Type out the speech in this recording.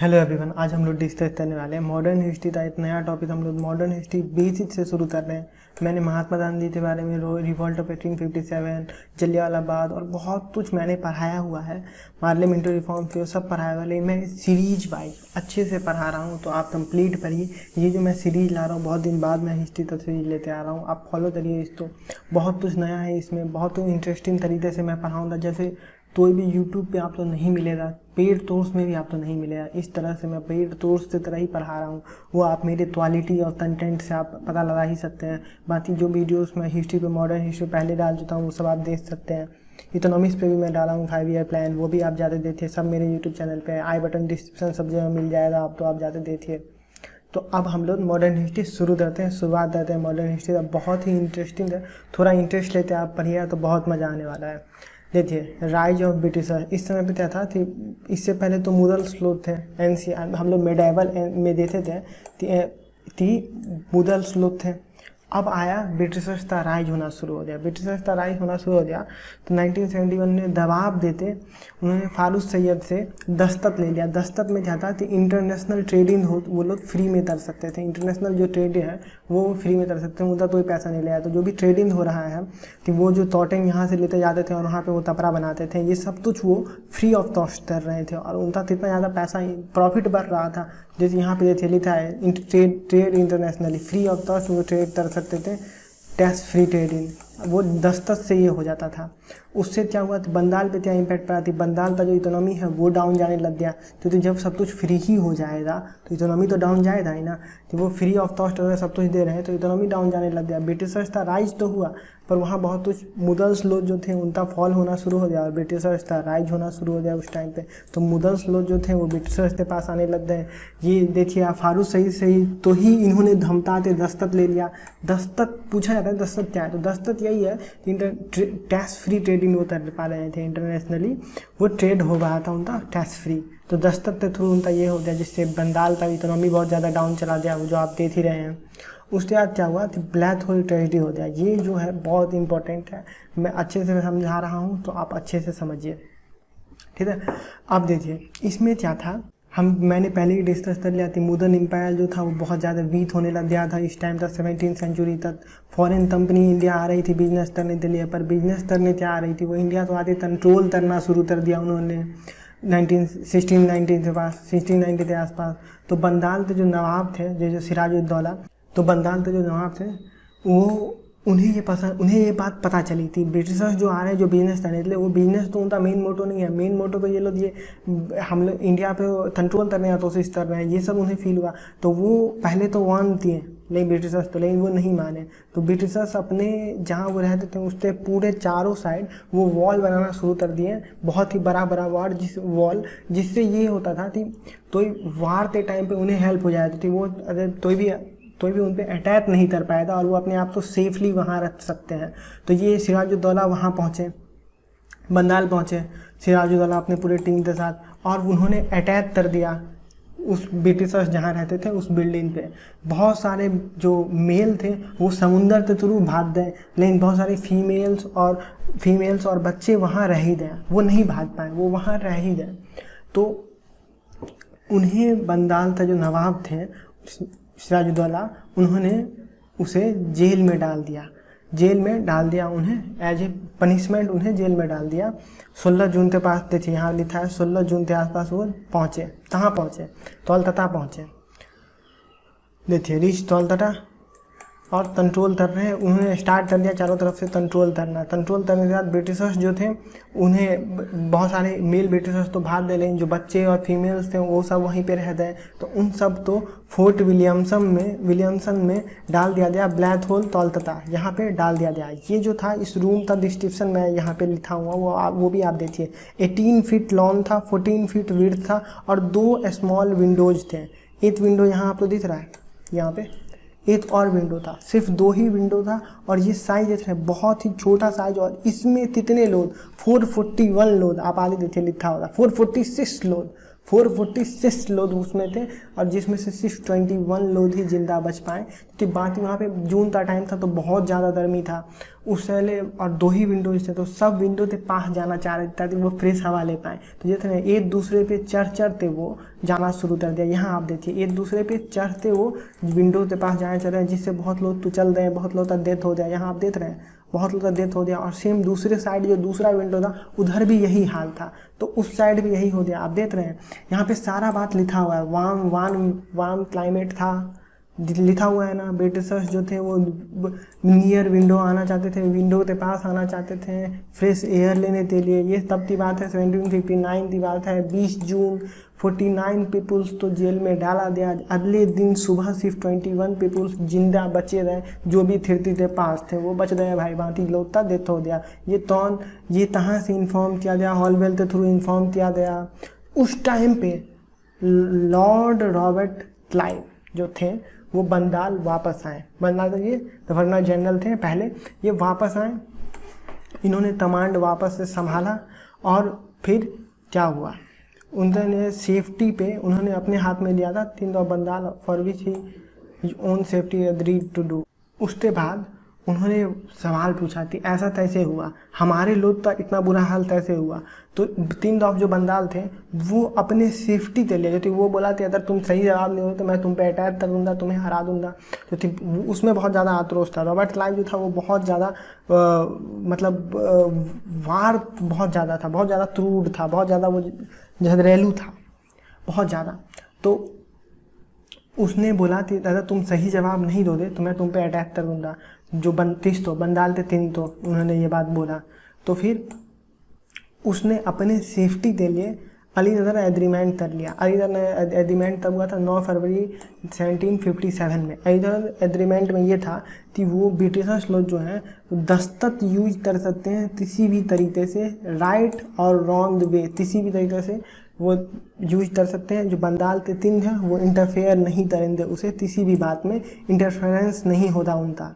Hello everyone, आज हम लोग डिस्कस करने वाले हैं मॉडर्न हिस्ट्री का एक नया टॉपिक। हम लोग मॉडर्न हिस्ट्री बेसिक से शुरू कर रहे हैं। मैंने महात्मा गांधी के बारे में, रिवॉल्ट ऑफ 1857, जलियांवाला बाग और बहुत कुछ मैंने पढ़ाया हुआ है। पार्लियामेंट्री रिफॉर्म पे सब पढ़ाया हुआ है, लेकिन मैं सीरीज वाइज अच्छे से पढ़ा रहा हूँ, तो आप कंप्लीट पढ़िए। ये जो मैं सीरीज ला रहा हूँ, बहुत दिन बाद मैं हिस्ट्री का सीरीज लेते आ रहा हूँ, आप फॉलो करिए इसको। बहुत कुछ नया है इसमें, बहुत इंटरेस्टिंग तरीके से मैं पढ़ाऊँगा। जैसे कोई भी यूट्यूब पे आपको नहीं मिलेगा, पेड कोर्स में भी आपको नहीं मिलेगा। इस तरह से मैं पेड कोर्स की तरह ही पढ़ा रहा हूँ। वो आप मेरे क्वालिटी और कंटेंट से आप पता लगा ही सकते हैं। बाकी जो वीडियोस मैं हिस्ट्री पे, मॉडर्न हिस्ट्री पहले डाल चुका हूँ, वो सब आप देख सकते हैं। इकोनॉमिक्स पे भी मैं डाला हूँ 5 ईयर प्लान, वो भी आप ज़्यादा देखिए। सब मेरे यूट्यूब चैनल पे आई बटन डिस्क्रिप्शन सब जगह मिल जाएगा, आप तो आप ज़्यादा देखिए। तो अब हम लोग मॉडर्न हिस्ट्री शुरुआत करते हैं। मॉडर्न हिस्ट्री का बहुत ही इंटरेस्टिंग है, थोड़ा इंटरेस्ट लेते आप पढ़िए तो बहुत मज़ा आने वाला है। देखिए, राइज ऑफ ब्रिटिशर। इस समय पे क्या था कि इससे पहले तो मुगल्स लोग थे, एनसीआर हम लोग मेडाइवल में देते थे मुगल्स लोग थे। अब आया ब्रिटिशर्स का राइज होना शुरू हो गया। ब्रिटिशर्स का राइज होना शुरू हो गया तो 1971 में दबाव देते उन्होंने फारूक सैयद से दस्तखत ले लिया। दस्तखत में क्या था कि इंटरनेशनल ट्रेडिंग हो, वो लोग फ्री में कर सकते थे। इंटरनेशनल जो ट्रेड है वो फ्री में कर सकते हैं, उनका कोई पैसा नहीं लिया। तो जो भी ट्रेडिंग हो रहा है कि वो जो टॉटेंग यहाँ से लेते जाते थे और वहाँ पे वो कपड़ा बनाते थे, ये सब कुछ वो फ्री ऑफ कॉस्ट कर रहे थे और उनका कितना ज़्यादा पैसा प्रॉफिट बढ़ रहा था। जैसे यहाँ पे जैसे लिखा है trade internationally free of cost, वो ट्रेड कर सकते थे, टैक्स फ्री ट्रेडिंग। वो दस्तखत से ये हो जाता था। उससे क्या हुआ, तो बंगाल पे क्या इम्पैक्ट पड़ा थी। बंगाल का जो इकोनॉमी है वो डाउन जाने लग गया। तो जब सब कुछ फ्री ही हो जाएगा तो इकोनॉमी तो डाउन जाएगा ही ना। तो वो फ्री ऑफ कॉस्ट अगर सब कुछ दे रहे हैं तो इकोनॉमी डाउन जाने लग गया। ब्रिटिशर्स का राइज तो हुआ, पर वहाँ बहुत कुछ मुगल्स लोग जो थे उनका फॉल होना शुरू हो गया और ब्रिटिशर्स का राइज होना शुरू हो गया उस टाइम पे। तो मुगल्स लोग जो थे वो ब्रिटिशर्स के पास आने लग गए। ये देखिए, आप फारूक सही तो ही इन्होंने धमकाते दस्तखत ले लिया। दस्तखत पूछा जाता है दस्तखत क्या है, तो दस्तखत यही है कि टैक्स फ्री ट्रेडिंग वो कर पा रहे थे। इंटरनेशनली वो ट्रेड हो रहा था उनका टैक्स फ्री, तो दस्तखत के थ्रू उनका ये हो गया, जिससे बंगाल का इकोनॉमी बहुत ज़्यादा डाउन चला गया, वो जो आप देख ही रहे हैं। उसके बाद क्या हुआ कि ब्लैक होल ट्रेजेडी हो गया। ये जो है बहुत इंपॉर्टेंट है, मैं अच्छे से समझा रहा हूँ तो आप अच्छे से समझिए, ठीक है। अब देखिए इसमें क्या था, मैंने पहले ही डिस्कस कर लिया थी। मुगल एम्पायर जो था वो बहुत ज़्यादा वीक होने लग गया था। इस टाइम तक 17वीं सेंचुरी तक फॉरेन कंपनी इंडिया आ रही थी बिजनेस करने के लिए, पर बिजनेस करने क्या आ रही थी, वो इंडिया तो आते कंट्रोल करना शुरू कर दिया उन्होंने 1690 के आसपास। तो बंगाल के जो नवाब थे, जो सिराजुद्दौला, तो बंगाल के जो नवाब थे वो उन्हें ये बात पता चली थी ब्रिटिशर्स जो आ रहे हैं जो बिजनेस करने के लिए, वो बिजनेस तो उनका मेन मोटो नहीं है। मेन मोटो पे ये लोग हम लोग इंडिया पे कंट्रोल करने की कोशिश कर रहे हैं, ये सब उन्हें फील हुआ। तो वो पहले तो वार्न दिए लेकिन ब्रिटिशर्स तो, लेकिन वो नहीं माने। तो ब्रिटिशर्स अपने जहाँ वो रहते थे उसके पूरे चारों साइड वो वॉल बनाना शुरू कर दिए, बहुत ही बड़ा वॉल, जिससे ये होता था कि तो वार के टाइम पे उन्हें हेल्प हो जाती थी। वो अगर कोई भी उन पर अटैक नहीं कर पाया था और वो अपने आप को सेफली वहाँ रख सकते हैं। तो ये सिराजुद्दौला वहाँ पहुँचे, बंगाल पहुँचे सिराजुद्दौला अपने पूरे टीम के साथ, और उन्होंने अटैक कर दिया उस ब्रिटिशर्स जहाँ रहते थे उस बिल्डिंग पे। बहुत सारे जो मेल थे वो समुंदर के थ्रू भाग गए, लेकिन बहुत सारे फीमेल्स और बच्चे वहाँ रह ही गए, वो नहीं भाग पाए, वो वहाँ रह ही गए। तो उन्हें बंगाल का जो नवाब थे सिराजुद्दौला, उन्होंने उसे जेल में डाल दिया उन्हें एज ए पनिशमेंट, उन्हें जेल में डाल दिया। 16 जून के पास देखिए यहाँ लिखा है 16 जून के आसपास वो पहुँचे। कहाँ पहुँचे? तौलतता पहुँचे। देखिए रीच तौलतता और कंट्रोल कर रहे हैं। उन्होंने स्टार्ट कर दिया चारों तरफ से कंट्रोल करना। कंट्रोल करने के बाद ब्रिटिशर्स जो थे उन्हें बहुत सारे मेल ब्रिटिशर्स तो भाग गए, लेकिन जो बच्चे और फीमेल्स थे वो सब वहीं पे रह गए। तो उन सब तो फोर्ट विलियमसन में डाल दिया गया, ब्लैक होल तौलतता यहाँ पे डाल दिया गया। ये जो था इस रूम का डिस्क्रिप्शन मैं यहाँ पे लिखा हुआ वो भी आप देखिए। 18 फीट लॉन्ग था, 14 फीट विड्थ था और 2 स्मॉल विंडोज थे। एक विंडो यहाँ आपको दिख रहा है, यहाँ पे एक और विंडो था, सिर्फ 2 ही विंडो था। और ये साइज है बहुत ही छोटा साइज, और इसमें कितने लोग 441 लोग, आप आगे देखिए लिखा होगा 446 लोग 446 लोग उसमें थे और जिसमें से सिर्फ 21 लोग ही जिंदा बच पाए, तो बाकी वहाँ पे जून का टाइम था तो बहुत ज़्यादा गर्मी था उस पहले, और 2 ही विंडोज थे तो सब विंडो के पास जाना चाह रहे थे ताकि वो फ्रेश हवा ले पाए। तो ये थे एक दूसरे पे चढ़ते वो जाना शुरू कर दिया। यहाँ आप देखिए एक दूसरे पे चढ़ते वो विंडो के पास जाना चाह रहे हैं, जिससे बहुत लोग तो चल रहे हैं, बहुत लोग का डेथ हो जाए। यहाँ आप देख रहे हैं बहुत लोग का डेथ हो गया। और सेम दूसरे साइड जो दूसरा विंडो था उधर भी यही हाल था, तो उस साइड भी यही हो गया। आप देख रहे हैं यहाँ पे सारा बात लिखा हुआ है, वार्म क्लाइमेट था लिखा हुआ है ना। ब्रिटिशर्स जो थे वो नियर विंडो आना चाहते थे, विंडो के पास आना चाहते थे फ्रेश एयर लेने के लिए। ये तब की बात है, 1759 की बात है। 20 जून 49 पीपुल्स तो जेल में डाला गया। अगले दिन सुबह सिर्फ 21 पीपुल्स जिंदा बचे रहे, जो भी 30 के पास थे वो बच गए भाई, बाकी लोग का डेथ हो गया। ये कहाँ से इन्फॉर्म किया गया, हॉलवेल के थ्रू इन्फॉर्म किया गया। उस टाइम पे लॉर्ड रॉबर्ट क्लाइव जो थे वो बंगाल वापस आए। बंगाल तो ये गवर्नर जनरल थे पहले, ये वापस आए, इन्होंने कमांड वापस से संभाला। और फिर क्या हुआ, उन्होंने सेफ्टी पे उन्होंने अपने हाथ में लिया था 3 Bengal, for which he own safety agreed to do. उसके बाद उन्होंने सवाल पूछा कि ऐसा कैसे हुआ, हमारे लोग का इतना बुरा हाल कैसे हुआ। तो 3 जो बंगाल थे वो अपने सेफ्टी के लिए, जो वो बोला था अगर तुम सही जवाब नहीं हो तो मैं तुम पे अटैक कर दूंगा, तुम्हें हरा दूंगा। तो उसमें बहुत ज़्यादा आक्रोश था। रॉबर्ट क्लाइव जो था वो बहुत ज़्यादा वार बहुत ज़्यादा था, बहुत ज़्यादा क्रूड था, बहुत ज़्यादा वो जहरीलू था, बहुत ज़्यादा। तो उसने बोला कि अगर तुम सही जवाब नहीं दोगे तो मैं तुम पे अटैक कर दूंगा। जो 32 तो बंगाल थे 3 तो उन्होंने ये बात बोला। तो फिर उसने अपने सेफ्टी के लिए अलीनगर एग्रीमेंट कर लिया। अलीनगर एग्रीमेंट तब हुआ था 9 फरवरी 1757 में। अलीनगर एग्रीमेंट में ये था कि वो ब्रिटिशर्स लोग जो हैं दस्तखत यूज कर सकते हैं किसी भी तरीके से, राइट और रॉन्ग वे, किसी भी तरीके से वो यूज कर सकते हैं। जो बंगाल के 3 हैं वो इंटरफेयर नहीं करेंगे, उसे किसी भी बात में इंटरफेरेंस नहीं होता उनका।